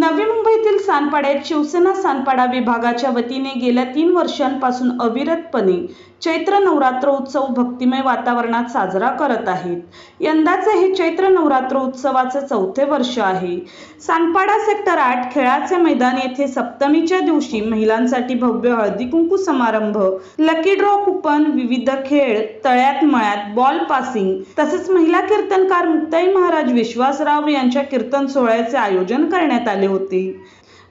नवी मुंबईतील सानपाड्यात शिवसेना सानपाडा विभागाच्या वतीने गेल्या 3 वर्षांपासून अविरतपणे चैत्र नवरात्र उत्सव भक्तिमय वातावरणात साजरा करत आहेत। यंदाचे हे चैत्र नवरात्र उत्सवाचे 4थे वर्ष आहे। सानपाडा सेक्टर 8 खेळाचे मैदान येथे सप्तमीच्या दिवशी महिलांसाठी भव्य हळदी कुंकू समारंभ, लकी ड्रॉ कुपन, विविध खेळ, तळ्यात मळ्यात बॉल पासिंग तसेच महिला कीर्तनकार मुक्ताई महाराज विश्वासराव यांच्या कीर्तन सोहळ्याचे आयोजन करण्यात आले होते।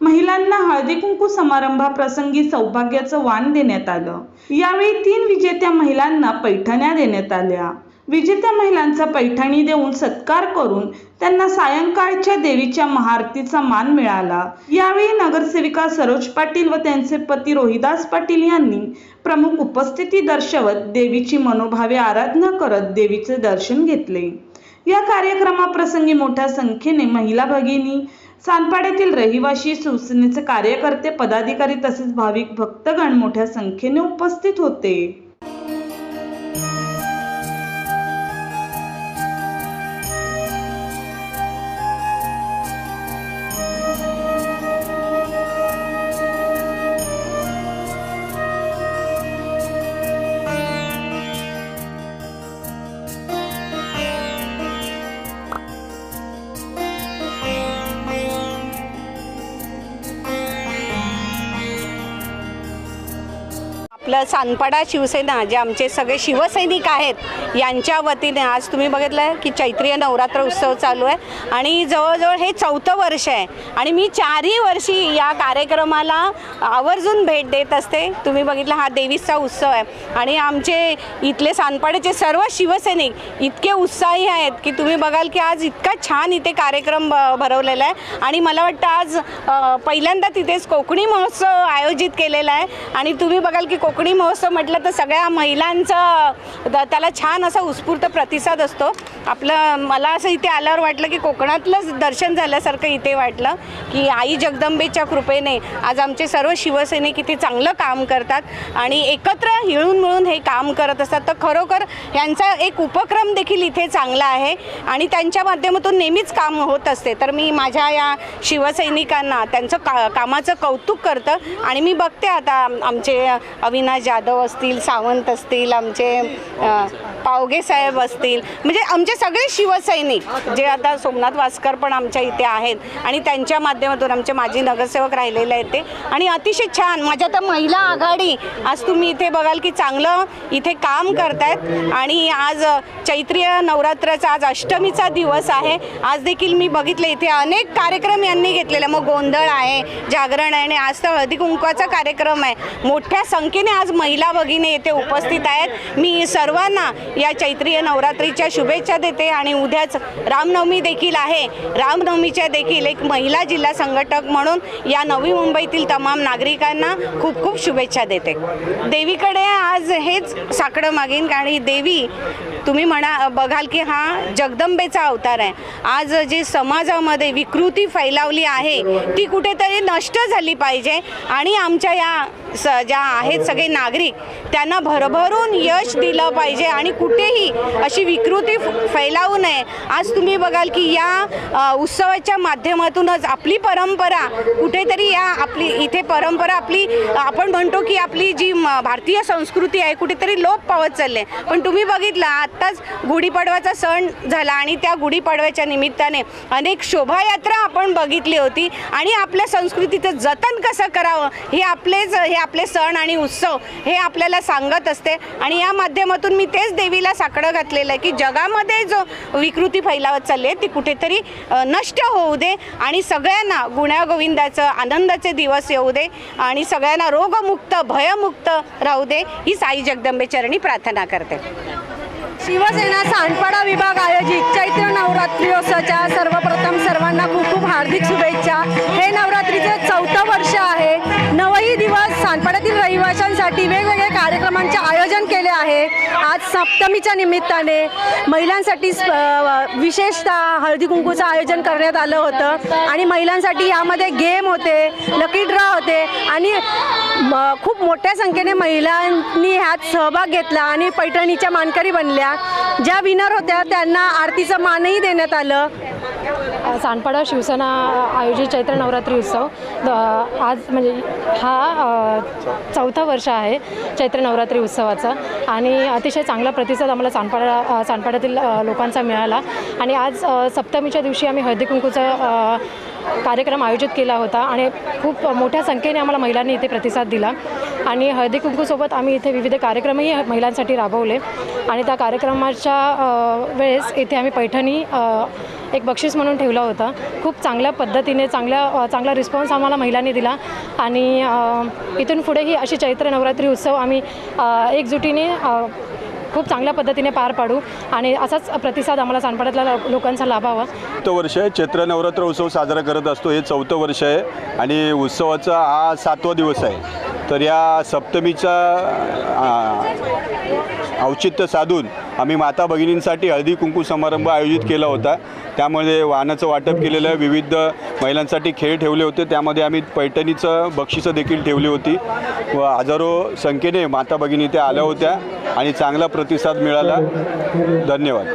महिलांना हळदी कुंकू समारंभाप्रसंगी सौभाग्याचं वाण देण्यात आलं। यावेळी 3 विजेत्या महिलांना पैठण्या देण्यात आल्या। विजेत्या महिलांचा पैठणी देऊन सत्कार करून त्यांना सायंकाळच्या देवीच्या महाआरतीचा मान मिळाला। यावेळी नगरसेविका सरोज पाटील व त्यांचे पती रोहिदास पाटील यांनी प्रमुख उपस्थिती दर्शवत देवीची मनोभावे आराधना करत देवीचे दर्शन घेतले। या कार्यक्रमाप्रसंगी मोठ्या संख्येने महिला भगिनी, सानपाड्यातील रहिवासी, शिवसेनेचे कार्यकर्ते, पदाधिकारी तसेच भाविक भक्तगण मोठ्या संख्येने उपस्थित होते। आपलं सानपाडा शिवसेना जे आमचे सगळे शिवसैनिक आहेत यांच्या वतीने आज तुम्ही बघितलं की चैत्रीय नवरात्र उत्सव चालू आहे आणि जवळजवळ हे 4थं वर्ष आहे आणि मी 4ही वर्षी या कार्यक्रमाला आवर्जून भेट देत असते। तुम्ही बघितलं हा देवीचा उत्सव आहे आणि आमचे इथले सानपाड्याचे सर्व शिवसैनिक इतके उत्साही आहेत की तुम्ही बघाल की आज इतका छान इथे कार्यक्रम भरवलेला आहे आणि मला वाटतं आज पहिल्यांदा तिथेच कोकणी महोत्सव आयोजित केलेला आहे आणि तुम्ही बघाल की कोकणी महोत्सव म्हटलं तर सगळ्या महिलांचा त्याला छान असा उत्स्फूर्त प्रतिसाद असतो। मला असं इथे आल्यावर वाटलं की कोकणातलंच दर्शन झाल्यासारखं इथे वाटलं की आई जगदंबेच्या कृपेने आज आमचे सर्व शिवसैनिक इथे चांगलं काम करतात आणि एकत्र हिळून मिळून हे काम करत असतात। तर खरोखर यांचा एक उपक्रम देखील इथे चांगला आहे आणि त्यांच्या माध्यमातून नेहमीच काम होत असते। तर मी माझ्या या शिवसैनिकांना त्यांचं कामाचं कौतुक करतं आणि मी बघते आता आमचे अविनाश जाधव असतील, सावंत असतील, आमचे पावगे साहेब असतील, म्हणजे आमचे सगळे शिवसैनिक जे आता सोमनाथ वास्कर पण आमच्या इथे आहेत आणि त्यांच्या माध्यमातून आमचे माजी नगरसेवक राहिलेले आहेत ते आणि अतिशय छान माझ्या तर महिला आघाडी आज तुम्ही इथे बघाल की चांगलं इथे काम करतायत आणि आज चैत्रीय नवरात्राचा आज अष्टमीचा दिवस आहे। आज देखील मी बघितले इथे अनेक कार्यक्रम यांनी घेतलेले, मग गोंधळ आहे, जागरण आहे आणि आज तर हळदी कुंकवाचा कार्यक्रम आहे। मोठ्या संख्येने आज महिला भगिनी येथे उपस्थित आहेत। मी सर्वांना या चैत्रीय नवरात्रीच्या शुभेच्छा देते आणि उद्याच रामनवमी देखील आहे। रामनवमीच्या देखील एक महिला जिल्हा संघटक म्हणून या नवी मुंबईतील तमाम नागरिकांना खूप खूप शुभेच्छा देते। देवीकडे आज हेच साकडं मागीन आणि देवी तुम्ही बघाल की हा जगदंबेचा अवतार आहे। आज जी समाजामध्ये विकृती फैलावली आहे ती कुठेतरी नष्ट झाली पाहिजे आणि आमच्या या ज्या आहेत सगळे नागरिक त्यांना भरभरून यश दिलं पाहिजे आणि कुठेही अशी विकृती फैलावू नये। आज तुम्ही बघाल की या उत्सवाच्या माध्यमातूनच आपली परंपरा कुठेतरी आपली इथे परंपरा आपली आपण म्हणतो की आपली जी भारतीय संस्कृती आहे कुठेतरी लोप पावत चालली आहे। पण तुम्ही बघितलं आत्ताच गुढीपाडवाचा सण झाला आणि त्या गुढीपाडव्याच्या निमित्ताने अनेक शोभायात्रा आपण बघितली होती आणि आपल्या संस्कृतीचं जतन कसं करावं हे आपले सण आणि उत्सव हे आपल्याला सांगत असते आणि या माध्यमातून मी तेच देवीला साकडं घातलेलं आहे की जगामध्ये जो विकृती फैलावत चालली आहे ती कुठेतरी नष्ट होऊ दे आणि सगळ्यांना गुण्यागोविंदाचं आनंदाचे दिवस येऊ दे आणि सगळ्यांना रोगमुक्त भयमुक्त राहू दे ही साई जगदंबे चरणी प्रार्थना करते। शिवसेना सानपाडा विभाग आयोजित चैत्र नवरात्रोत्सवाच्या सर्वप्रथम सर्वांना खूप खूप हार्दिक शुभेच्छा। हे नवरात्रीचं 4थं वर्ष आहे। 9ही दिवस सानपाड्यातील रहिवाशांसाठी वेगवेगळ्या कार्यक्रमांचे आयोजन केले आहे। आज सप्तमीच्या निमित्ताने महिलांसाठी विशेषतः हळदी कुंकूचं आयोजन करण्यात आलं होतं आणि महिलांसाठी यामध्ये गेम होते, लकी ड्रॉ होते आणि खूप मोठ्या संख्येने महिलांनी ह्यात सहभाग घेतला आणि पैठणीच्या मानकरी बनल्या। ज्या विनर होत्या त्यांना आरतीचं मानही देण्यात आलं। सांडपाडा शिवसेना आयोजित चैत्र नवरात्री उत्सव आज म्हणजे हा 4था वर्ष आहे चैत्र नवरात्री उत्सवाचा आणि अतिशय चांगला प्रतिसाद आम्हाला सांडपाड्यातील लोकांचा मिळाला आणि आज सप्तमीच्या दिवशी आम्ही हळदी कुंकूचा कार्यक्रम आयोजित केला होता आणि खूप मोठ्या संख्येने आम्हाला महिलांनी इथे प्रतिसाद दिला आणि हळदी कुंकूसोबत आम्ही इथे विविध कार्यक्रमही महिलांसाठी राबवले आणि त्या कार्यक्रमाच्या वेळेस इथे आम्ही पैठणी एक बक्षीस म्हणून ठेवला होता. खूप चांगल्या पद्धतीने चांगला रिस्पॉन्स आम्हाला महिलांनी दिला आणि इथून पुढेही अशी चैत्र नवरात्री उत्सव आम्ही एकजुटीने खूप चांगल्या पद्धतीने पार पाडू आणि असाच प्रतिसाद आम्हाला सांडपाड्यातल्या लोकांचा लाभावा. 4थं वर्ष आहे चैत्र नवरात्र उत्सव साजरा करत असतो. हे 4थं वर्ष आहे आणि उत्सवाचा हा 7वा दिवस आहे. तर या सप्तमीचा औचित्य साधून आम्ही माता भगिनींसाठी हळदी कुंकू समारंभ आयोजित केला होता. त्यामध्ये वाहनाचं वाटप केलेलं आहे. विविध महिलांसाठी खेळ ठेवले होते. त्यामध्ये आम्ही पैठणीचं बक्षिसं देखील ठेवली होती व हजारो संख्येने माता भगिनी त्या आल्या होत्या आणि चांगला प्रतिसाद मिळाला. धन्यवाद.